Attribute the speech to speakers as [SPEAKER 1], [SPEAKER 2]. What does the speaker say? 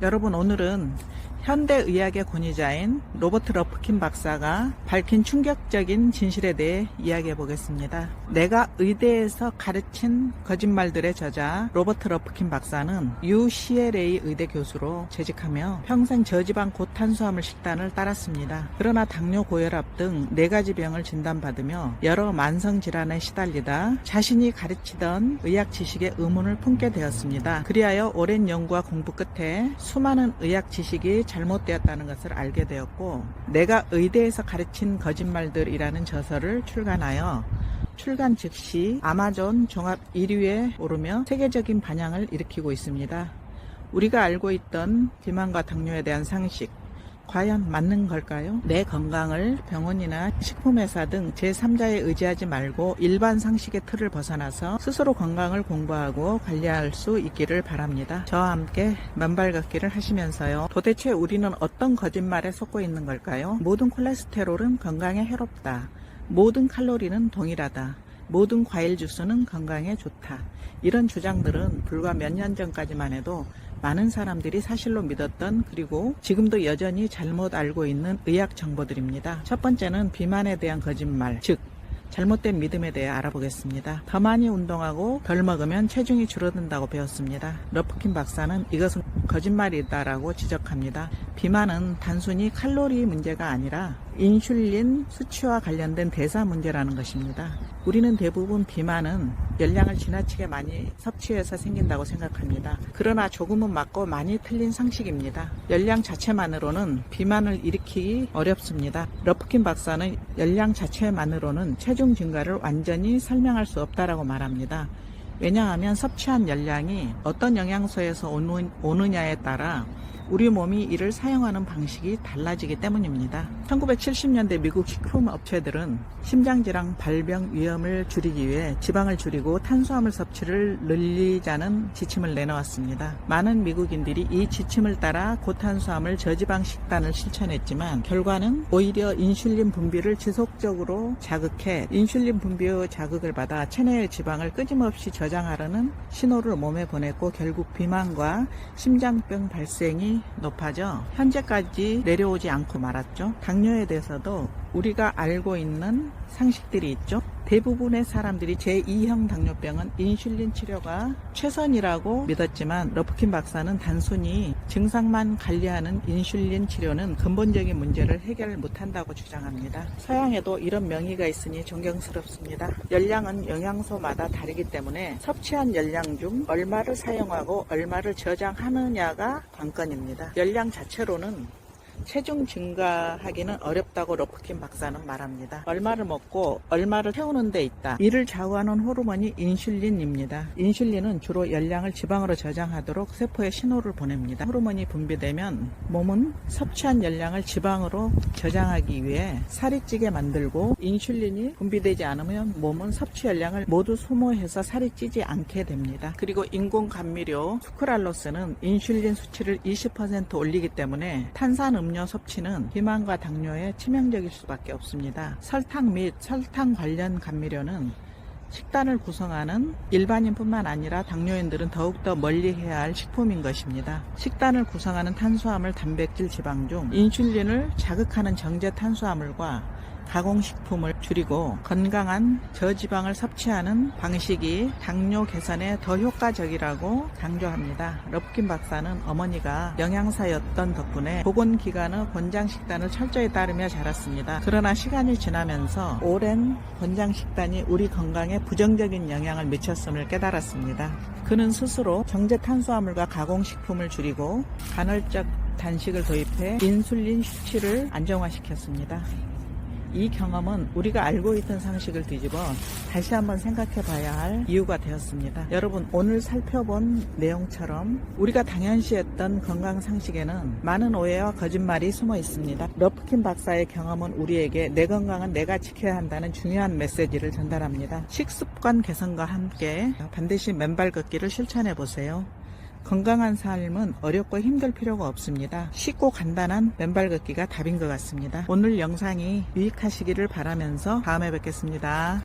[SPEAKER 1] 여러분, 오늘은 현대의학의 권위자인 로버트 러프킨 박사가 밝힌 충격적인 진실에 대해 이야기해 보겠습니다. 내가 의대에서 가르친 거짓말들의 저자 로버트 러프킨 박사는 UCLA 의대 교수로 재직하며 평생 저지방 고탄수화물 식단을 따랐습니다. 그러나 당뇨, 고혈압 등 4가지 병을 진단받으며 여러 만성질환에 시달리다 자신이 가르치던 의학 지식에 의문을 품게 되었습니다. 그리하여 오랜 연구와 공부 끝에 수많은 의학 지식이 잘못되었다는 것을 알게 되었고, 내가 의대에서 가르친 거짓말들이라는 저서를 출간하여 출간 즉시 아마존 종합 1위에 오르며 세계적인 반향을 일으키고 있습니다. 우리가 알고 있던 비만과 당뇨에 대한 상식, 과연 맞는 걸까요? 내 건강을 병원이나 식품회사 등 제3자에 의지하지 말고 일반 상식의 틀을 벗어나서 스스로 건강을 공부하고 관리할 수 있기를 바랍니다. 저와 함께 맨발 걷기를 하시면서요. 도대체 우리는 어떤 거짓말에 속고 있는 걸까요? 모든 콜레스테롤은 건강에 해롭다. 모든 칼로리는 동일하다. 모든 과일 주스는 건강에 좋다. 이런 주장들은 불과 몇 년 전까지만 해도 많은 사람들이 사실로 믿었던, 그리고 지금도 여전히 잘못 알고 있는 의학 정보들입니다. 첫 번째는 비만에 대한 거짓말, 즉 잘못된 믿음에 대해 알아보겠습니다. 더 많이 운동하고 덜 먹으면 체중이 줄어든다고 배웠습니다. 러프킨 박사는 이것은 거짓말이다라고 지적합니다. 비만은 단순히 칼로리 문제가 아니라 인슐린 수치와 관련된 대사 문제라는 것입니다. 우리는 대부분 비만은 열량을 지나치게 많이 섭취해서 생긴다고 생각합니다. 그러나 조금은 맞고 많이 틀린 상식입니다. 열량 자체만으로는 비만을 일으키기 어렵습니다. 러프킨 박사는 열량 자체만으로는 체중 증가를 완전히 설명할 수 없다라고 말합니다. 왜냐하면 섭취한 열량이 어떤 영양소에서 오느냐에 따라 우리 몸이 이를 사용하는 방식이 달라지기 때문입니다. 1970년대 미국 식품 업체들은 심장질환 발병 위험을 줄이기 위해 지방을 줄이고 탄수화물 섭취를 늘리자는 지침을 내놓았습니다. 많은 미국인들이 이 지침을 따라 고탄수화물 저지방 식단을 실천했지만 결과는 오히려 인슐린 분비를 지속적으로 자극해 인슐린 분비의 자극을 받아 체내의 지방을 끊임없이 저장하려는 신호를 몸에 보냈고, 결국 비만과 심장병 발생이 높아져 현재까지 내려오지 않고 말았죠. 당뇨에 대해서도 우리가 알고 있는 상식들이 있죠. 대부분의 사람들이 제2형 당뇨병은 인슐린 치료가 최선이라고 믿었지만, 러프킨 박사는 단순히 증상만 관리하는 인슐린 치료는 근본적인 문제를 해결 못한다고 주장합니다. 서양에도 이런 명의가 있으니 존경스럽습니다. 열량은 영양소마다 다르기 때문에 섭취한 열량 중 얼마를 사용하고 얼마를 저장하느냐가 관건입니다. 열량 자체로는 체중 증가하기는 어렵다고 러프킨 박사는 말합니다. 얼마를 먹고 얼마를 태우는 데 있다. 이를 좌우하는 호르몬이 인슐린입니다. 인슐린은 주로 열량을 지방으로 저장하도록 세포에 신호를 보냅니다. 호르몬이 분비되면 몸은 섭취한 열량을 지방으로 저장하기 위해 살이 찌게 만들고, 인슐린이 분비되지 않으면 몸은 섭취 열량을 모두 소모해서 살이 찌지 않게 됩니다. 그리고 인공 감미료 수크랄로스는 인슐린 수치를 20% 올리기 때문에 탄산음료 섭취는 비만과 당뇨에 치명적일 수밖에 없습니다. 설탕 및 설탕 관련 감미료는 식단을 구성하는 일반인뿐만 아니라 당뇨인들은 더욱더 멀리해야 할 식품인 것입니다. 식단을 구성하는 탄수화물, 단백질, 지방 중 인슐린을 자극하는 정제 탄수화물과 가공식품을 줄이고 건강한 저지방을 섭취하는 방식이 당뇨 개선에 더 효과적이라고 강조합니다. 러프킨 박사는 어머니가 영양사였던 덕분에 보건기관의 권장식단을 철저히 따르며 자랐습니다. 그러나 시간이 지나면서 오랜 권장식단이 우리 건강에 부정적인 영향을 미쳤음을 깨달았습니다. 그는 스스로 정제 탄수화물과 가공식품을 줄이고 간헐적 단식을 도입해 인슐린 수치를 안정화시켰습니다. 이 경험은 우리가 알고 있던 상식을 뒤집어 다시 한번 생각해 봐야 할 이유가 되었습니다. 여러분, 오늘 살펴본 내용처럼 우리가 당연시했던 건강 상식에는 많은 오해와 거짓말이 숨어 있습니다. 러프킨 박사의 경험은 우리에게 내 건강은 내가 지켜야 한다는 중요한 메시지를 전달합니다. 식습관 개선과 함께 반드시 맨발 걷기를 실천해 보세요. 건강한 삶은 어렵고 힘들 필요가 없습니다. 쉽고 간단한 맨발 걷기가 답인 것 같습니다. 오늘 영상이 유익하시기를 바라면서 다음에 뵙겠습니다.